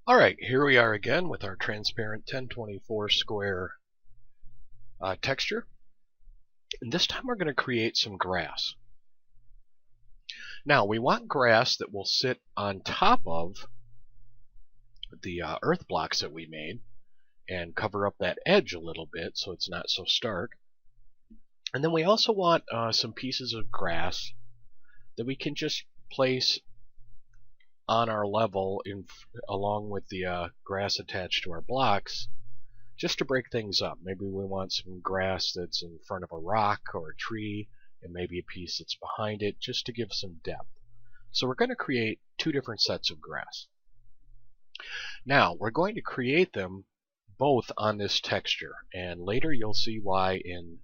Alright, here we are again with our transparent 1024 square texture. And this time we're going to create some grass. Now we want grass that will sit on top of the earth blocks that we made and cover up that edge a little bit so it's not so stark. And then we also want some pieces of grass that we can just place on our level along with the grass attached to our blocks, just to break things up. Maybe we want some grass that's in front of a rock or a tree, and maybe a piece that's behind it, just to give some depth. So we're going to create two different sets of grass. Now we're going to create them both on this texture, and later you'll see why in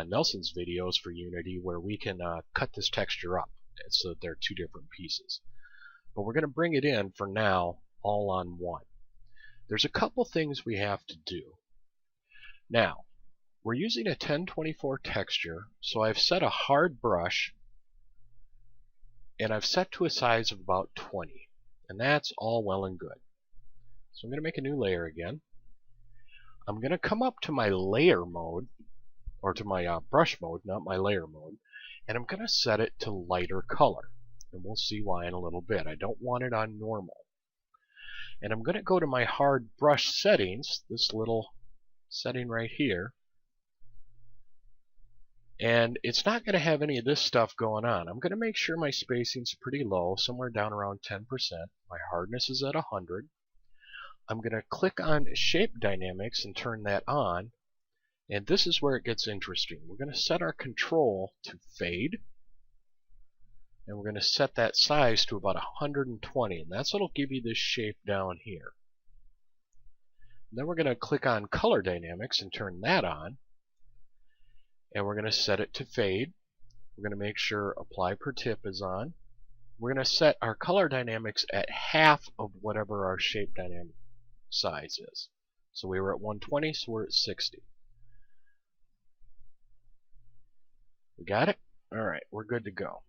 Nelson's videos for Unity, where we can cut this texture up so that they're two different pieces. But we're going to bring it in for now all on one. There's a couple things we have to do. Now, we're using a 1024 texture, so I've set a hard brush and I've set to a size of about 20. And that's all well and good. So I'm going to make a new layer again. I'm going to come up to my layer mode, or to my brush mode, not my layer mode, and I'm going to set it to lighter color. And we'll see why in a little bit. I don't want it on normal. And I'm going to go to my hard brush settings, this little setting right here, and it's not going to have any of this stuff going on. I'm going to make sure my spacing's pretty low, somewhere down around 10%. My hardness is at 100. I'm going to click on Shape Dynamics and turn that on, and this is where it gets interesting. We're going to set our control to fade, and we're going to set that size to about 120, and that's what'll give you this shape down here. And then we're going to click on Color Dynamics and turn that on, and we're going to set it to fade. We're going to make sure Apply Per Tip is on. We're going to set our color dynamics at half of whatever our shape dynamic size is. So we were at 120, so we're at 60. We got it? Alright, we're good to go.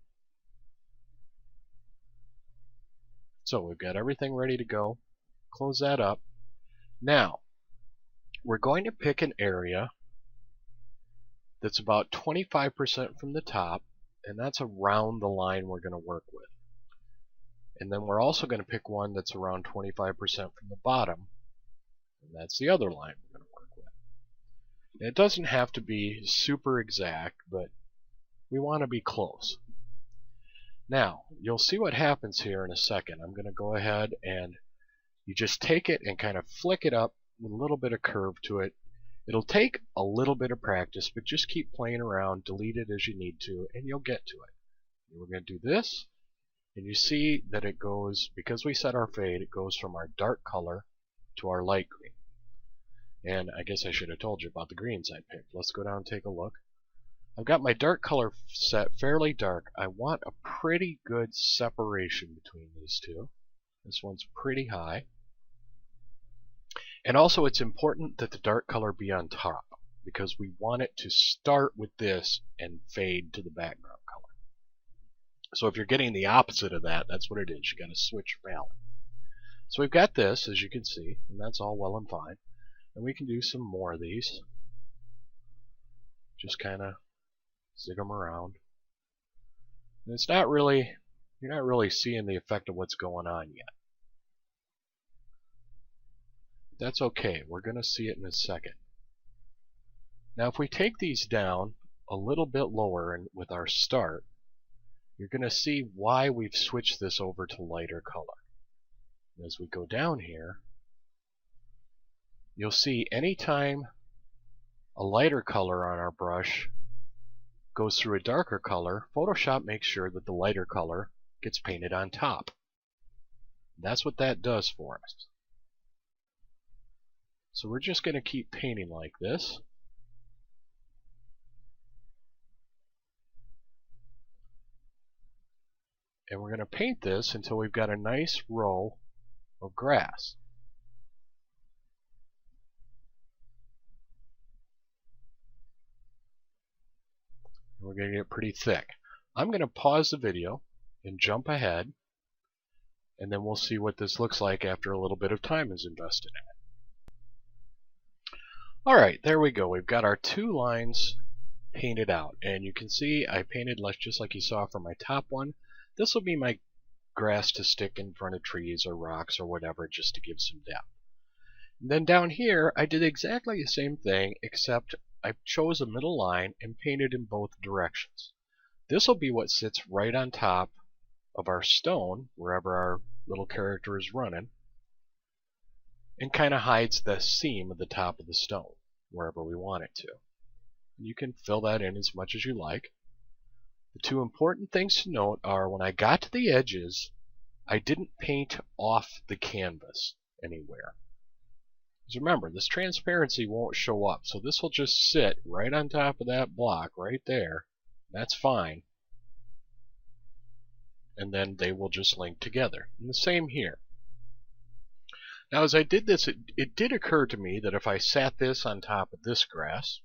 So we've got everything ready to go. Close that up. Now, we're going to pick an area that's about 25% from the top, and that's around the line we're going to work with. And then we're also going to pick one that's around 25% from the bottom, and that's the other line we're going to work with. And it doesn't have to be super exact, but we want to be close. Now, you'll see what happens here in a second. I'm going to go ahead and you just take it and kind of flick it up with a little bit of curve to it. It'll take a little bit of practice, but just keep playing around, delete it as you need to, and you'll get to it. We're going to do this, and you see that it goes, because we set our fade, it goes from our dark color to our light green. And I guess I should have told you about the greens I picked. Let's go down and take a look. I've got my dark color set fairly dark. I want a pretty good separation between these two. This one's pretty high. And also it's important that the dark color be on top, because we want it to start with this and fade to the background color. So if you're getting the opposite of that, that's what it is. You got to switch your palette. So we've got this, as you can see, and that's all well and fine. And we can do some more of these. Just kind of zig them around. And it's not really, you're not really seeing the effect of what's going on yet. That's okay, we're going to see it in a second. Now if we take these down a little bit lower and with our start, you're going to see why we've switched this over to lighter color. As we go down here, you'll see anytime a lighter color on our brush goes through a darker color, Photoshop makes sure that the lighter color gets painted on top. That's what that does for us. So we're just going to keep painting like this. And we're going to paint this until we've got a nice row of grass. We're going to get pretty thick. I'm going to pause the video and jump ahead, and then we'll see what this looks like after a little bit of time is invested in it. Alright, there we go. We've got our 2 lines painted out, and you can see I painted just like you saw for my top one. This will be my grass to stick in front of trees or rocks or whatever, just to give some depth. And then down here I did exactly the same thing, except I chose a middle line and painted in both directions. This will be what sits right on top of our stone, wherever our little character is running, and kind of hides the seam of the top of the stone, wherever we want it to. You can fill that in as much as you like. The 2 important things to note are, when I got to the edges, I didn't paint off the canvas anywhere. Because remember, this transparency won't show up, so this will just sit right on top of that block right there. That's fine. And then they will just link together. And the same here. Now as I did this, it did occur to me that if I sat this on top of this grass,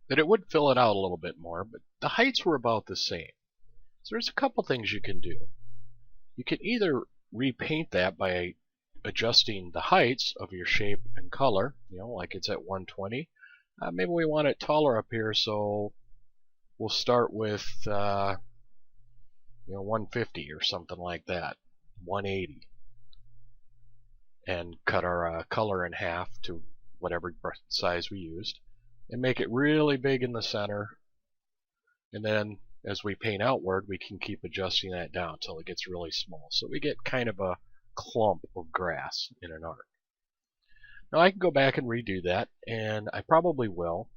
that it would fill it out a little bit more, but the heights were about the same. So there's a couple things you can do. You can either repaint that by adjusting the heights of your shape and color, like it's at 120. Maybe we want it taller up here, so we'll start with 150 or something like that, 180, and cut our color in half to whatever size we used, and make it really big in the center. And then as we paint outward, we can keep adjusting that down until it gets really small, so we get kind of a clump of grass in an arc. Now I can go back and redo that, and I probably will,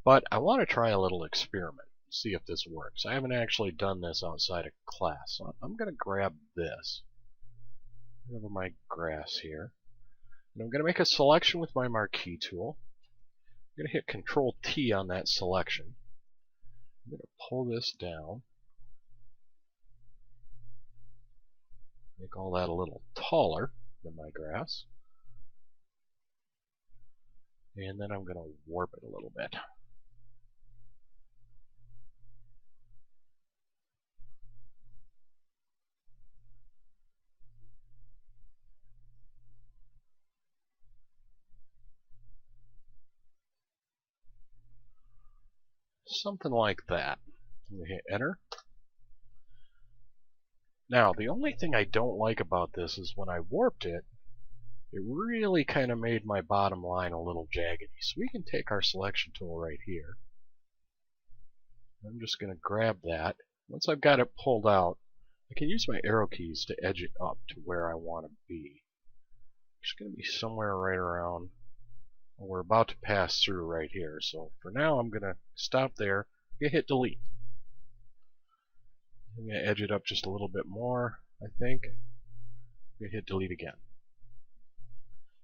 but I want to try a little experiment, see if this works. I haven't actually done this outside of class, so I'm going to grab this over my grass here, and I'm going to make a selection with my marquee tool. I'm going to hit Control T on that selection. I'm going to pull this down, make all that a little taller than my grass, and then I'm going to warp it a little bit. Something like that. I'm going to hit Enter. Now, the only thing I don't like about this is when I warped it, it really kind of made my bottom line a little jaggedy. So we can take our selection tool right here. I'm just going to grab that. Once I've got it pulled out, I can use my arrow keys to edge it up to where I want to be. It's going to be somewhere right around, well, we're about to pass through right here. So for now, I'm going to stop there. I'm going to hit Delete. I'm going to edge it up just a little bit more, I think. I'm going to hit Delete again.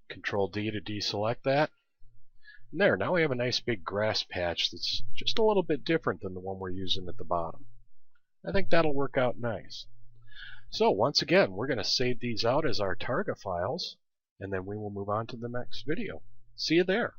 Control D to deselect that. And there, now we have a nice big grass patch that's just a little bit different than the one we're using at the bottom. I think that'll work out nice. So once again, we're going to save these out as our Targa files, and then we will move on to the next video. See you there.